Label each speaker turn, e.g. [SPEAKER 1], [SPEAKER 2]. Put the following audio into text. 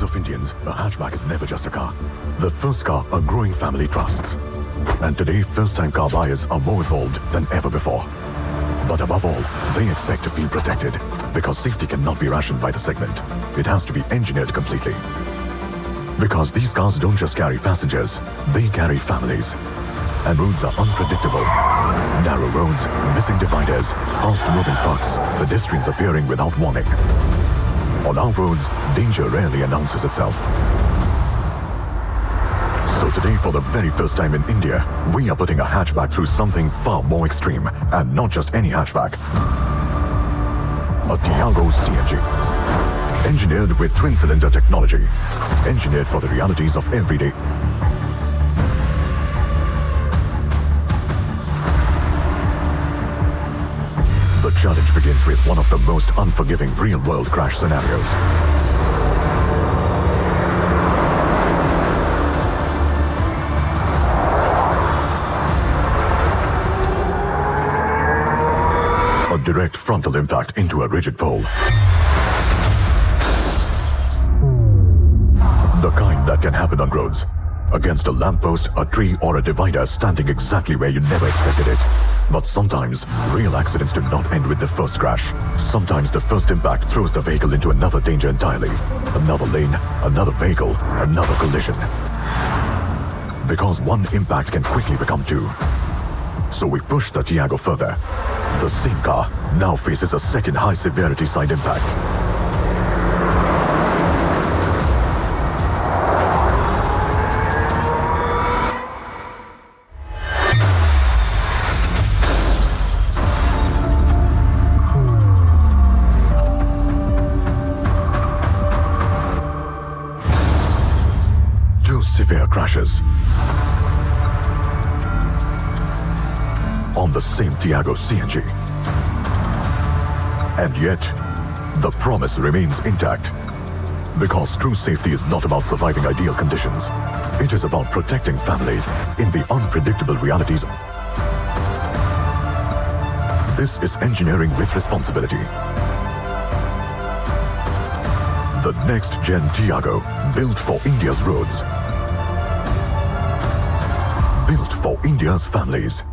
[SPEAKER 1] of Indians, a hatchback is never just a car. The first car a growing family trusts. And today, first-time car buyers are more evolved than ever before. But above all, they expect to feel protected, because safety cannot be rationed by the segment. It has to be engineered completely. Because these cars don't just carry passengers, they carry families. And roads are unpredictable. Narrow roads, missing dividers, fast-moving trucks, pedestrians appearing without warning. On our roads, danger rarely announces itself. So today, for the very first time in India, we are putting a hatchback through something far more extreme, and not just any hatchback. A Tiago CNG. Engineered with twin-cylinder technology. Engineered for the realities of everyday. The challenge begins with one of the most unforgiving real-world crash scenarios. A direct frontal impact into a rigid pole. The kind that can happen on roads. Against a lamppost, a tree, or a divider standing exactly where you never expected it. But sometimes, real accidents do not end with the first crash. Sometimes the first impact throws the vehicle into another danger entirely. Another lane, another vehicle, another collision. Because one impact can quickly become two. So we push the Tiago further. The same car now faces a second high-severity side impact. Severe crashes on the same Tiago CNG. And yet, the promise remains intact. Because true safety is not about surviving ideal conditions. It is about protecting families in the unpredictable realities. This is engineering with responsibility. The next-gen Tiago, built for India's roads. Built for India's families.